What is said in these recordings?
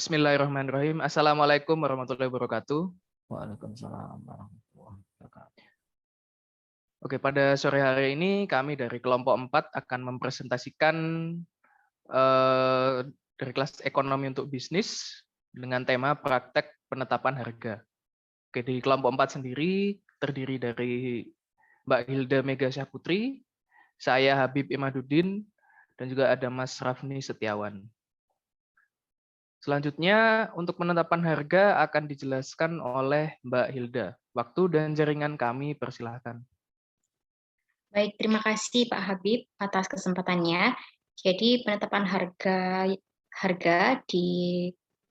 Bismillahirrahmanirrahim. Assalamualaikum warahmatullahi wabarakatuh. Waalaikumsalam warahmatullahi wabarakatuh. Oke, pada sore hari ini kami dari kelompok 4 akan mempresentasikan dari kelas ekonomi untuk bisnis dengan tema praktek penetapan harga. Oke, di kelompok 4 sendiri terdiri dari Mbak Hilda Mega Syahputri, saya Habib Imaduddin, dan juga ada Mas Rafni Setiawan. Selanjutnya, untuk penetapan harga akan dijelaskan oleh Mbak Hilda. Waktu dan jaringan kami persilahkan. Baik, terima kasih Pak Habib atas kesempatannya. Jadi penetapan harga di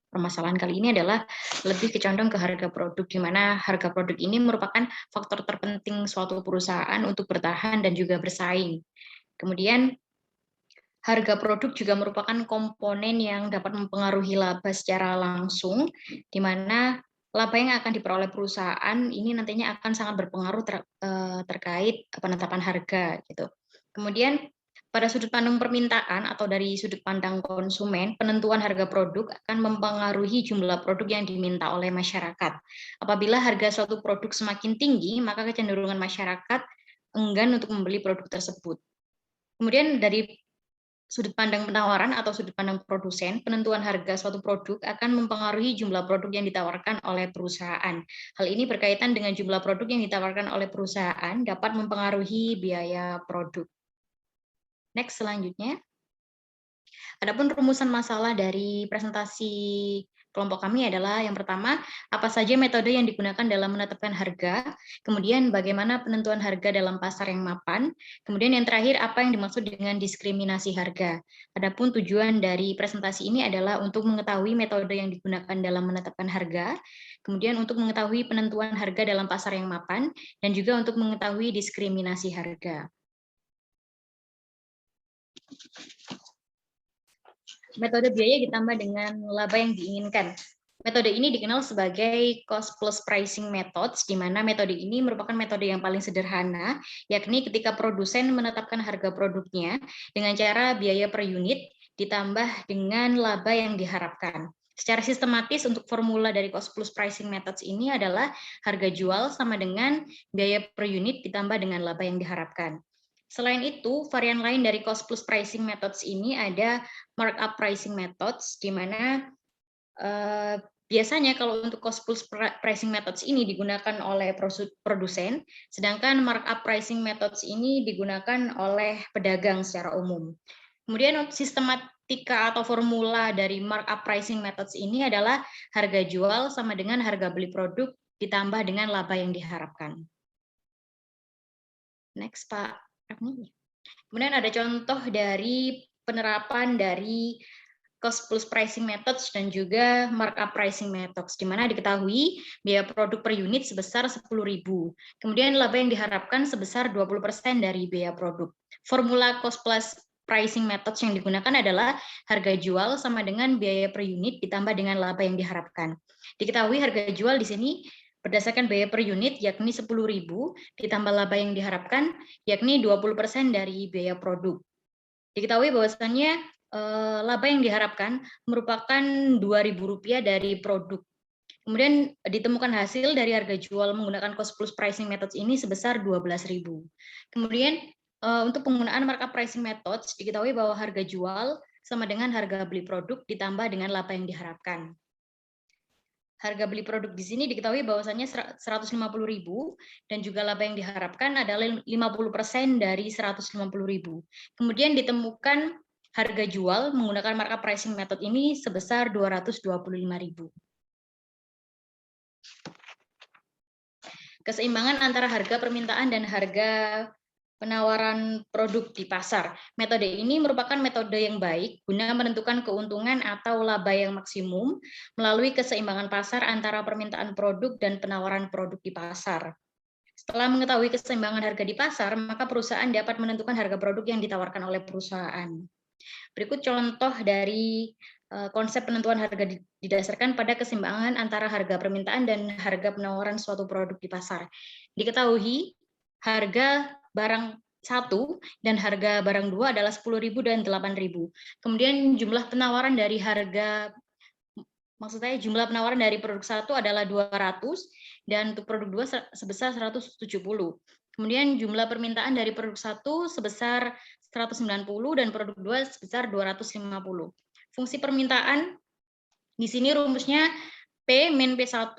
permasalahan kali ini adalah lebih condong ke harga produk, di mana harga produk ini merupakan faktor terpenting suatu perusahaan untuk bertahan dan juga bersaing. Kemudian harga produk juga merupakan komponen yang dapat mempengaruhi laba secara langsung, di mana laba yang akan diperoleh perusahaan ini nantinya akan sangat berpengaruh terkait penetapan harga gitu. Kemudian pada sudut pandang permintaan atau dari sudut pandang konsumen, penentuan harga produk akan mempengaruhi jumlah produk yang diminta oleh masyarakat. Apabila harga suatu produk semakin tinggi, maka kecenderungan masyarakat enggan untuk membeli produk tersebut. Kemudian dari sudut pandang penawaran atau sudut pandang produsen, penentuan harga suatu produk akan mempengaruhi jumlah produk yang ditawarkan oleh perusahaan. Hal ini berkaitan dengan jumlah produk yang ditawarkan oleh perusahaan dapat mempengaruhi biaya produk. Next, selanjutnya. Adapun rumusan masalah dari presentasi kelompok kami adalah yang pertama, apa saja metode yang digunakan dalam menetapkan harga, kemudian bagaimana penentuan harga dalam pasar yang mapan, kemudian yang terakhir apa yang dimaksud dengan diskriminasi harga. Adapun tujuan dari presentasi ini adalah untuk mengetahui metode yang digunakan dalam menetapkan harga, kemudian untuk mengetahui penentuan harga dalam pasar yang mapan, dan juga untuk mengetahui diskriminasi harga. Metode biaya ditambah dengan laba yang diinginkan. Metode ini dikenal sebagai cost plus pricing methods, di mana metode ini merupakan metode yang paling sederhana, yakni ketika produsen menetapkan harga produknya dengan cara biaya per unit ditambah dengan laba yang diharapkan. Secara sistematis untuk formula dari cost plus pricing methods ini adalah harga jual sama dengan biaya per unit ditambah dengan laba yang diharapkan. Selain itu, varian lain dari cost plus pricing methods ini ada markup pricing methods, di mana biasanya kalau untuk cost plus pricing methods ini digunakan oleh produsen, sedangkan markup pricing methods ini digunakan oleh pedagang secara umum. Kemudian sistematika atau formula dari markup pricing methods ini adalah harga jual sama dengan harga beli produk ditambah dengan laba yang diharapkan. Next, Pak. Kemudian ada contoh dari penerapan dari cost plus pricing methods dan juga markup pricing methods, di mana diketahui biaya produk per unit sebesar 10.000. Kemudian laba yang diharapkan sebesar 20% dari biaya produk. Formula cost plus pricing methods yang digunakan adalah harga jual sama dengan biaya per unit ditambah dengan laba yang diharapkan. Diketahui harga jual di sini berdasarkan biaya per unit yakni 10.000 ditambah laba yang diharapkan yakni 20% dari biaya produk. Diketahui bahwasannya laba yang diharapkan merupakan Rp2.000 dari produk. Kemudian ditemukan hasil dari harga jual menggunakan cost plus pricing methods ini sebesar 12.000. Kemudian untuk penggunaan markup pricing methods diketahui bahwa harga jual sama dengan harga beli produk ditambah dengan laba yang diharapkan. Harga beli produk di sini diketahui bahwasannya 150.000 dan juga laba yang diharapkan adalah 50% dari 150.000. Kemudian ditemukan harga jual menggunakan markup pricing method ini sebesar 225.000. Keseimbangan antara harga permintaan dan harga penawaran produk di pasar. Metode ini merupakan metode yang baik guna menentukan keuntungan atau laba yang maksimum melalui keseimbangan pasar antara permintaan produk dan penawaran produk di pasar. Setelah mengetahui keseimbangan harga di pasar, maka perusahaan dapat menentukan harga produk yang ditawarkan oleh perusahaan. Berikut contoh dari konsep penentuan harga didasarkan pada keseimbangan antara harga permintaan dan harga penawaran suatu produk di pasar. Diketahui harga barang 1 dan harga barang 2 adalah 10.000 dan 8.000. Kemudian jumlah penawaran dari harga Maksud saya jumlah penawaran dari produk 1 adalah 200 dan untuk produk 2 sebesar 170. Kemudian jumlah permintaan dari produk 1 sebesar 190 dan produk 2 sebesar 250. Fungsi permintaan di sini rumusnya P min P1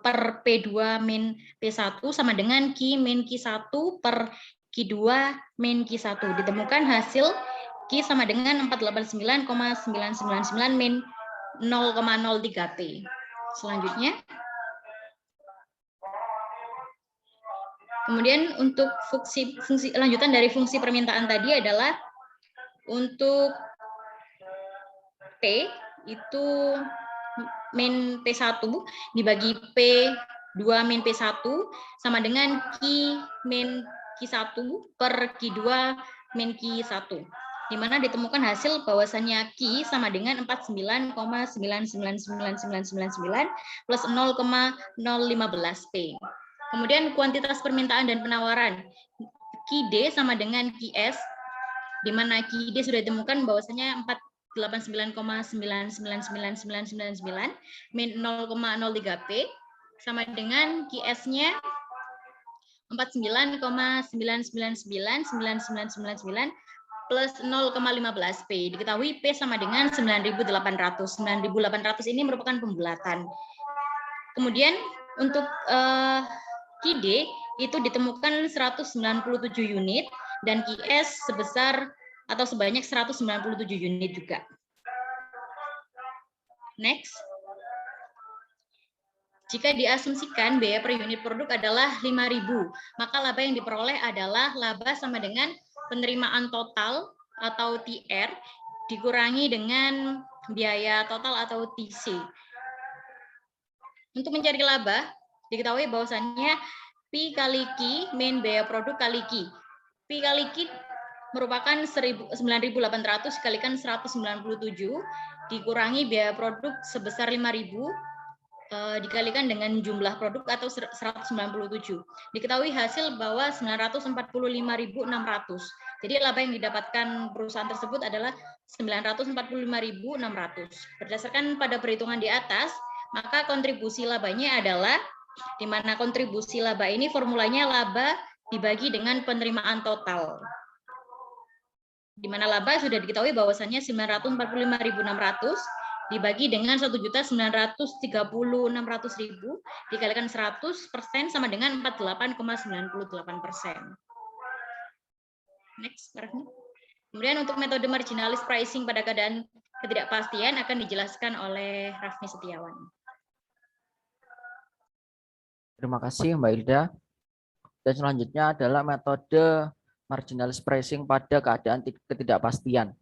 per P2 min P1 sama dengan Q min Q1 per Q2 min Q1. Ditemukan hasil Q sama dengan 489,999 min 0,03 P. Selanjutnya, kemudian untuk fungsi lanjutan dari fungsi permintaan tadi adalah untuk P itu min P1 dibagi P2 min P1 sama dengan Q min Q1 per Q2 min Q1. Di mana ditemukan hasil bahwasannya Q sama dengan 49,999999 plus 0,015 P. Kemudian kuantitas permintaan dan penawaran. QD sama dengan QS, di mana QD sudah ditemukan bahwasannya 489,999999 min 0,03 P sama dengan QS-nya 49,9999999 plus 0,15 P. Diketahui P sama dengan 9.800. 9.800 ini merupakan pembulatan. Kemudian untuk QD itu ditemukan 197 unit dan QS sebesar atau sebanyak 197 unit juga. Next. Jika diasumsikan biaya per unit produk adalah 5.000, maka laba yang diperoleh adalah laba sama dengan penerimaan total atau TR dikurangi dengan biaya total atau TC. Untuk mencari laba, diketahui bahwasannya Pi kali Q min biaya produk kali Q. Pi kali Q merupakan 9.800 dikalikan 197 dikurangi biaya produk sebesar 5.000 dikalikan dengan jumlah produk atau 197. Diketahui hasil bahwa 945.600. Jadi laba yang didapatkan perusahaan tersebut adalah 945.600. Berdasarkan pada perhitungan di atas, maka kontribusi labanya adalah, di mana kontribusi laba ini formulanya laba dibagi dengan penerimaan total. Di mana laba sudah diketahui bahwasannya 945.600 dibagi dengan 1.930.600.000 dikalikan 100% sama dengan 48,98%. Next, kemudian untuk metode marginalis pricing pada keadaan ketidakpastian akan dijelaskan oleh Rafni Setiawan. Terima kasih Mbak Hilda. Dan selanjutnya adalah metode marginalis pricing pada keadaan ketidakpastian.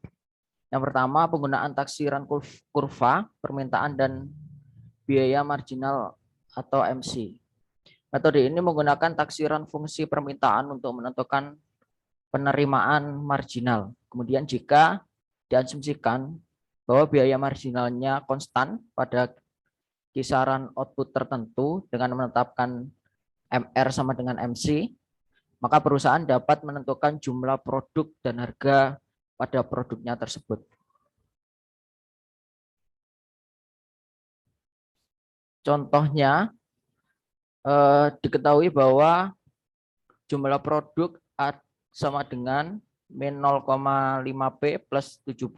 Yang pertama, penggunaan taksiran kurva, permintaan, dan biaya marginal atau MC. Metode ini menggunakan taksiran fungsi permintaan untuk menentukan penerimaan marginal. Kemudian jika diasumsikan bahwa biaya marginalnya konstan pada kisaran output tertentu dengan menetapkan MR sama dengan MC, maka perusahaan dapat menentukan jumlah produk dan harga pada produknya tersebut. Contohnya, diketahui bahwa jumlah produk sama dengan min 0,5 P plus 70,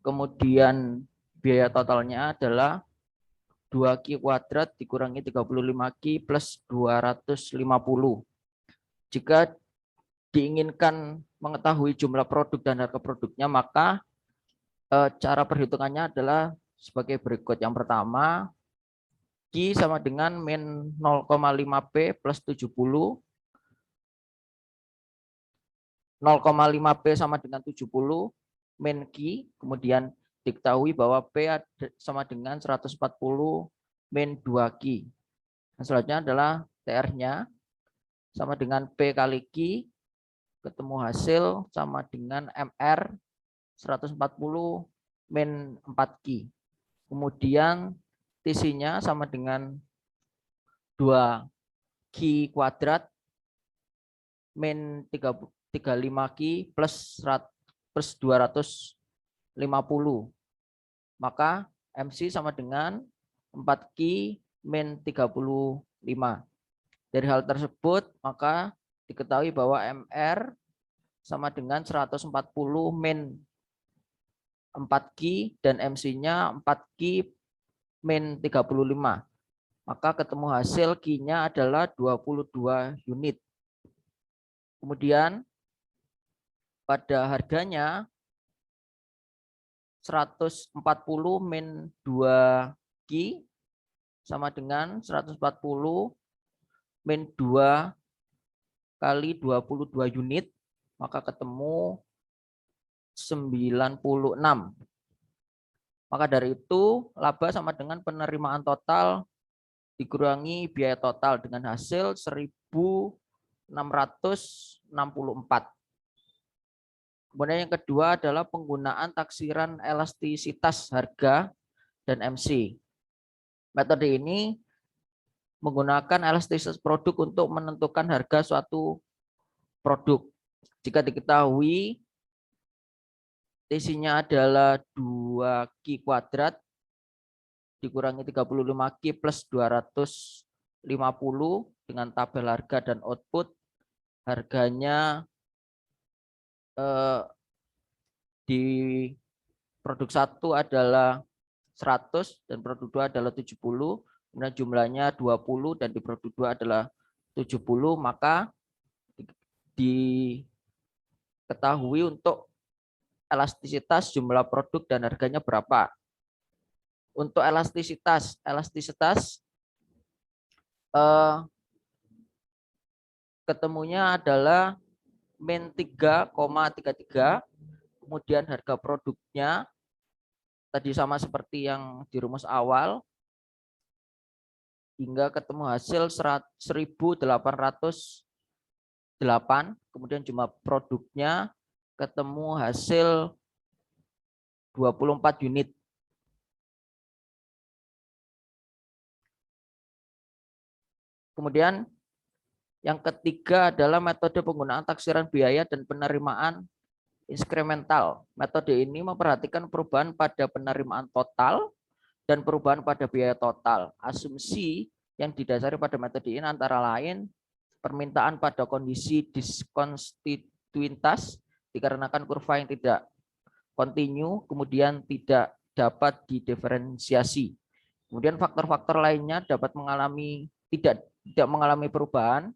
kemudian biaya totalnya adalah 2Q kuadrat dikurangi 35Q plus 250. Jika diinginkan mengetahui jumlah produk dan harga produknya, maka cara perhitungannya adalah sebagai berikut. Yang pertama, Q sama dengan min 0,5 P plus 70. 0,5 P sama dengan 70 min Q, kemudian diketahui bahwa P sama dengan 140 min 2Q. Nah, selanjutnya adalah TR-nya sama dengan P kali Q, ketemu hasil sama dengan MR 140 min 4Q. Kemudian TC-nya sama dengan 2Q kuadrat min 35Q plus 250. Maka MC sama dengan 4Q min 35. Dari hal tersebut, maka diketahui bahwa MR sama dengan 140 min 4Q dan MC-nya 4Q min 35. Maka ketemu hasil Q-nya adalah 22 unit. Kemudian pada harganya 140 min 2Q sama dengan 140 min 2 kali 22 unit, maka ketemu 96. Maka dari itu laba sama dengan penerimaan total dikurangi biaya total dengan hasil 1.664. Kemudian yang kedua adalah penggunaan taksiran elastisitas harga dan MC. Metode ini menggunakan elastisitas produk untuk menentukan harga suatu produk. Jika diketahui TC-nya adalah 2Q kuadrat dikurangi 35Q plus 250 dengan tabel harga dan output, harganya di produk 1 adalah 100 dan produk 2 adalah 70, kemudian jumlahnya 20 dan di produk 2 adalah 70, maka diketahui untuk elastisitas jumlah produk dan harganya berapa. Untuk elastisitas ketemunya adalah min 3,33, kemudian harga produknya tadi sama seperti yang di rumus awal, hingga ketemu hasil 1.808, kemudian jumlah produknya ketemu hasil 24 unit. Kemudian yang ketiga adalah metode penggunaan taksiran biaya dan penerimaan inkremental. Metode ini memperhatikan perubahan pada penerimaan total dan perubahan pada biaya total. Asumsi yang didasari pada metode ini antara lain permintaan pada kondisi diskonstituentas dikarenakan kurva yang tidak kontinu, kemudian tidak dapat didiferensiasi. Kemudian faktor-faktor lainnya dapat tidak mengalami perubahan.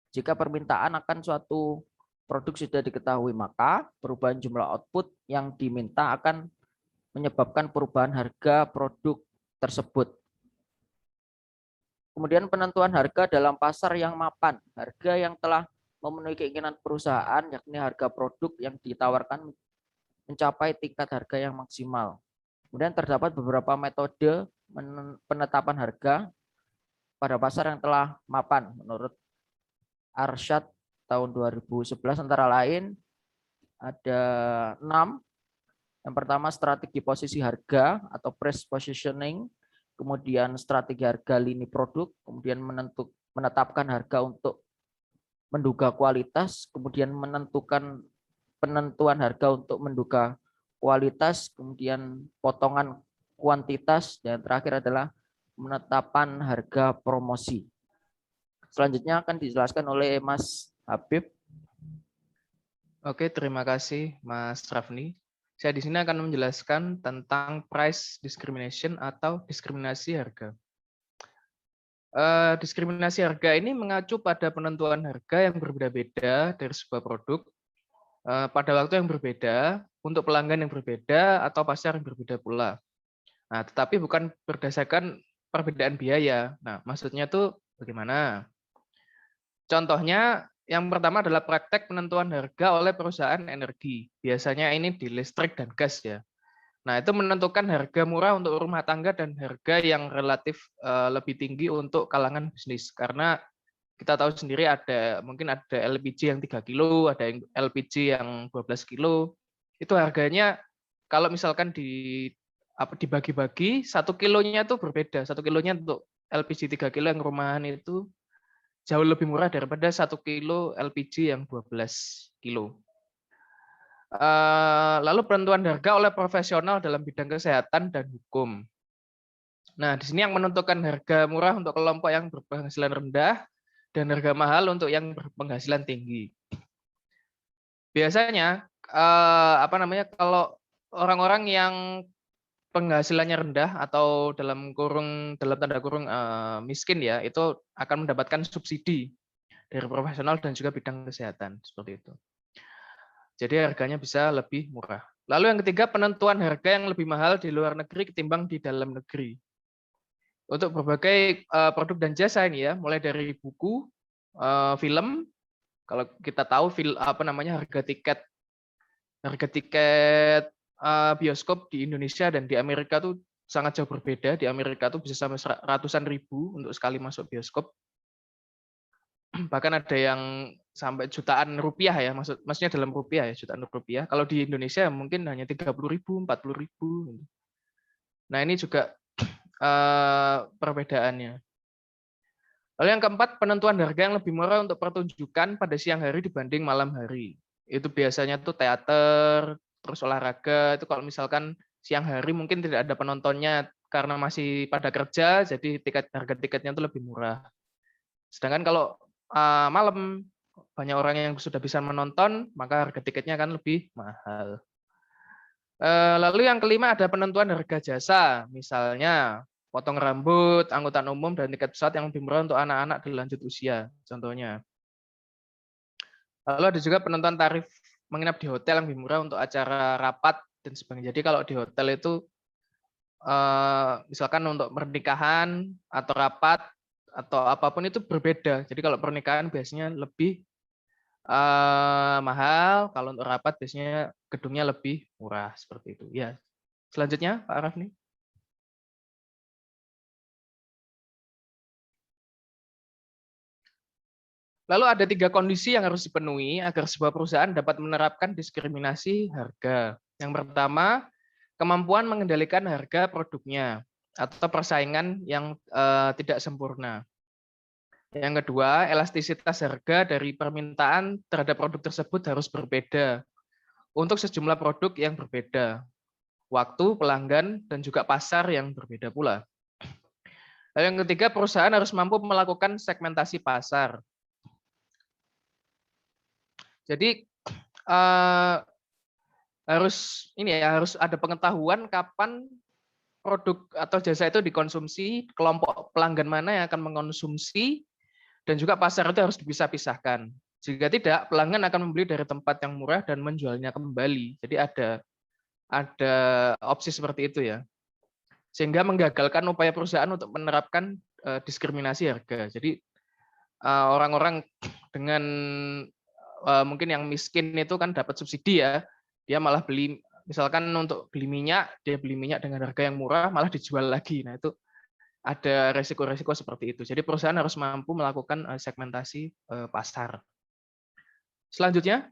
Jika permintaan akan suatu produk sudah diketahui, maka perubahan jumlah output yang diminta akan menyebabkan perubahan harga produk tersebut. Kemudian penentuan harga dalam pasar yang mapan, harga yang telah memenuhi keinginan perusahaan, yakni harga produk yang ditawarkan mencapai tingkat harga yang maksimal. Kemudian terdapat beberapa metode penetapan harga pada pasar yang telah mapan menurut Arsyad tahun 2011, antara lain ada 6. Yang pertama strategi posisi harga atau price positioning, kemudian strategi harga lini produk, kemudian menetapkan harga untuk menduga kualitas, kemudian penentuan harga untuk menduga kualitas, kemudian potongan kuantitas, dan terakhir adalah penetapan harga promosi. Selanjutnya akan dijelaskan oleh Mas Habib. Oke, terima kasih Mas Rafni. Saya di sini akan menjelaskan tentang price discrimination atau diskriminasi harga. Diskriminasi harga ini mengacu pada penentuan harga yang berbeda-beda dari sebuah produk pada waktu yang berbeda, untuk pelanggan yang berbeda, atau pasar yang berbeda pula. Nah, tetapi bukan berdasarkan perbedaan biaya. Nah, maksudnya itu bagaimana? Contohnya, yang pertama adalah praktek penentuan harga oleh perusahaan energi. Biasanya ini di listrik dan gas ya. Nah, itu menentukan harga murah untuk rumah tangga dan harga yang relatif lebih tinggi untuk kalangan bisnis. Karena kita tahu sendiri mungkin ada LPG yang 3 kilo, ada yang LPG yang 12 kilo. Itu harganya kalau misalkan dibagi-bagi, 1 kilonya itu berbeda. 1 kilonya untuk LPG 3 kilo yang rumahan itu jauh lebih murah daripada 1 kilo LPG yang 12 kilo. Lalu penentuan harga oleh profesional dalam bidang kesehatan dan hukum. Nah, di sini yang menentukan harga murah untuk kelompok yang berpenghasilan rendah dan harga mahal untuk yang berpenghasilan tinggi. Biasanya kalau orang-orang yang penghasilannya rendah atau dalam tanda kurung miskin ya, itu akan mendapatkan subsidi dari profesional dan juga bidang kesehatan seperti itu. Jadi harganya bisa lebih murah. Lalu yang ketiga, penentuan harga yang lebih mahal di luar negeri ketimbang di dalam negeri. Untuk berbagai produk dan jasa ini ya, mulai dari buku, film, kalau kita tahu harga tiket bioskop di Indonesia dan di Amerika tuh sangat jauh berbeda. Di Amerika tuh bisa sampai ratusan ribu untuk sekali masuk bioskop. Bahkan ada yang sampai jutaan rupiah ya, maksudnya dalam rupiah ya, jutaan rupiah. Kalau di Indonesia mungkin hanya 30.000, 40.000. Nah, ini juga perbedaannya. Lalu yang keempat, penentuan harga yang lebih murah untuk pertunjukan pada siang hari dibanding malam hari. Itu biasanya tuh teater, terus olahraga. Itu kalau misalkan siang hari mungkin tidak ada penontonnya karena masih pada kerja, jadi harga tiketnya itu lebih murah. Sedangkan kalau malam banyak orang yang sudah bisa menonton, maka harga tiketnya akan lebih mahal. Lalu yang kelima ada penentuan harga jasa, misalnya potong rambut, angkutan umum, dan tiket pesawat yang lebih murah untuk anak-anak di lanjut usia, contohnya. Lalu ada juga penentuan tarif menginap di hotel yang lebih murah untuk acara rapat dan sebagainya. Jadi kalau di hotel itu misalkan untuk pernikahan atau rapat atau apapun itu berbeda. Jadi kalau pernikahan biasanya lebih mahal, kalau untuk rapat biasanya gedungnya lebih murah seperti itu. Ya, selanjutnya Pak Rafni. Lalu ada 3 kondisi yang harus dipenuhi agar sebuah perusahaan dapat menerapkan diskriminasi harga. Yang pertama, kemampuan mengendalikan harga produknya atau persaingan yang tidak sempurna. Yang kedua, elastisitas harga dari permintaan terhadap produk tersebut harus berbeda untuk sejumlah produk yang berbeda, waktu, pelanggan, dan juga pasar yang berbeda pula. Lalu yang ketiga, perusahaan harus mampu melakukan segmentasi pasar. Jadi harus ada pengetahuan kapan produk atau jasa itu dikonsumsi, kelompok pelanggan mana yang akan mengkonsumsi, dan juga pasar itu harus dipisah-pisahkan. Jika tidak, pelanggan akan membeli dari tempat yang murah dan menjualnya kembali. Jadi ada opsi seperti itu ya. Sehingga menggagalkan upaya perusahaan untuk menerapkan diskriminasi harga. Jadi orang-orang dengan mungkin yang miskin itu kan dapat subsidi ya, dia malah beli, misalkan untuk beli minyak, dia beli minyak dengan harga yang murah, malah dijual lagi. Nah itu ada resiko-resiko seperti itu. Jadi perusahaan harus mampu melakukan segmentasi pasar. Selanjutnya,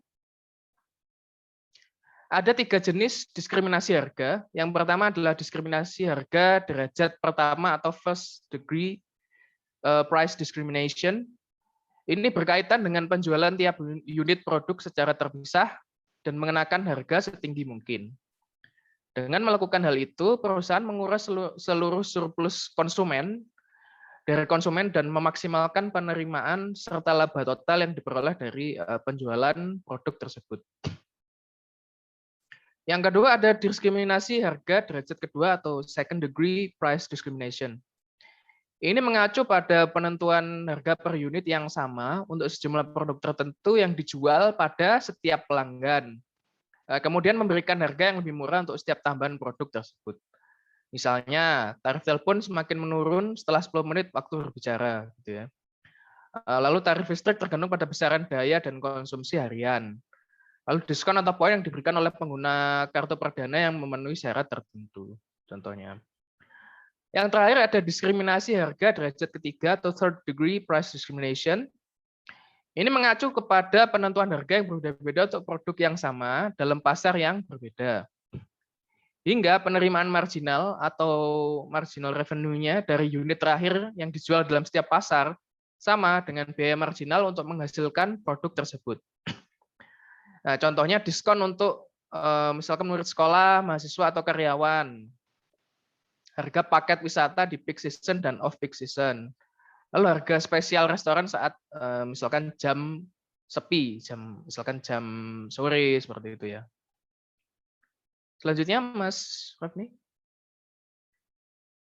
ada 3 jenis diskriminasi harga. Yang pertama adalah diskriminasi harga derajat pertama atau first degree price discrimination. Ini berkaitan dengan penjualan tiap unit produk secara terpisah dan mengenakan harga setinggi mungkin. Dengan melakukan hal itu, perusahaan menguras seluruh surplus konsumen dari konsumen dan memaksimalkan penerimaan serta laba total yang diperoleh dari penjualan produk tersebut. Yang kedua ada diskriminasi harga derajat kedua atau second degree price discrimination. Ini mengacu pada penentuan harga per unit yang sama untuk sejumlah produk tertentu yang dijual pada setiap pelanggan. Kemudian memberikan harga yang lebih murah untuk setiap tambahan produk tersebut. Misalnya, tarif telepon semakin menurun setelah 10 menit waktu berbicara. Gitu ya. Lalu tarif listrik tergantung pada besaran daya dan konsumsi harian. Lalu diskon atau poin yang diberikan oleh pengguna kartu perdana yang memenuhi syarat tertentu. Contohnya. Yang terakhir ada diskriminasi harga derajat ketiga atau third degree price discrimination. Ini mengacu kepada penentuan harga yang berbeda-beda untuk produk yang sama dalam pasar yang berbeda. Hingga penerimaan marginal atau marginal revenue-nya dari unit terakhir yang dijual dalam setiap pasar sama dengan biaya marginal untuk menghasilkan produk tersebut. Nah, contohnya diskon untuk misalkan murid sekolah, mahasiswa, atau karyawan. harga paket wisata di peak season dan off peak season. Lalu harga spesial restoran saat misalkan jam sepi, misalkan jam sore seperti itu ya. Selanjutnya Mas Rafni.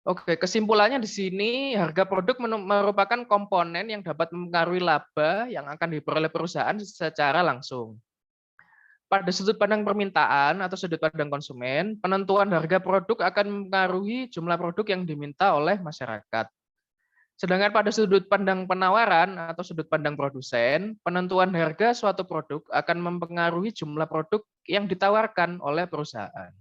Oke, kesimpulannya di sini harga produk merupakan komponen yang dapat mempengaruhi laba yang akan diperoleh perusahaan secara langsung. Pada sudut pandang permintaan atau sudut pandang konsumen, penentuan harga produk akan mempengaruhi jumlah produk yang diminta oleh masyarakat. Sedangkan pada sudut pandang penawaran atau sudut pandang produsen, penentuan harga suatu produk akan mempengaruhi jumlah produk yang ditawarkan oleh perusahaan.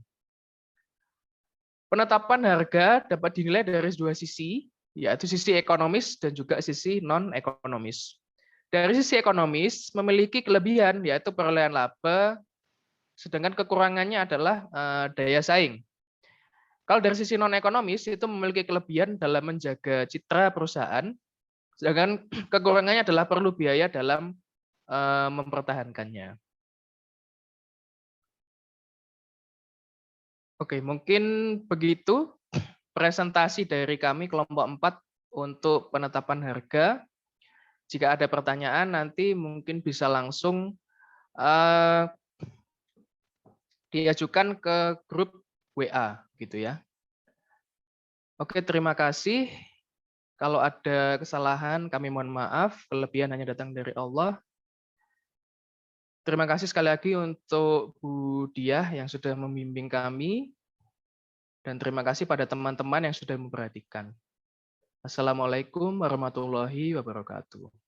Penetapan harga dapat dinilai dari dua sisi, yaitu sisi ekonomis dan juga sisi non-ekonomis. Dari sisi ekonomis, memiliki kelebihan, yaitu perolehan laba, sedangkan kekurangannya adalah daya saing. Kalau dari sisi non-ekonomis, itu memiliki kelebihan dalam menjaga citra perusahaan, sedangkan kekurangannya adalah perlu biaya dalam mempertahankannya. Oke, mungkin begitu presentasi dari kami kelompok 4 untuk penetapan harga. Jika ada pertanyaan nanti mungkin bisa langsung diajukan ke grup WA gitu ya. Oke, terima kasih. Kalau ada kesalahan kami mohon maaf, kelebihan hanya datang dari Allah. Terima kasih sekali lagi untuk Bu Diah yang sudah membimbing kami. Dan terima kasih pada teman-teman yang sudah memperhatikan. Assalamualaikum warahmatullahi wabarakatuh.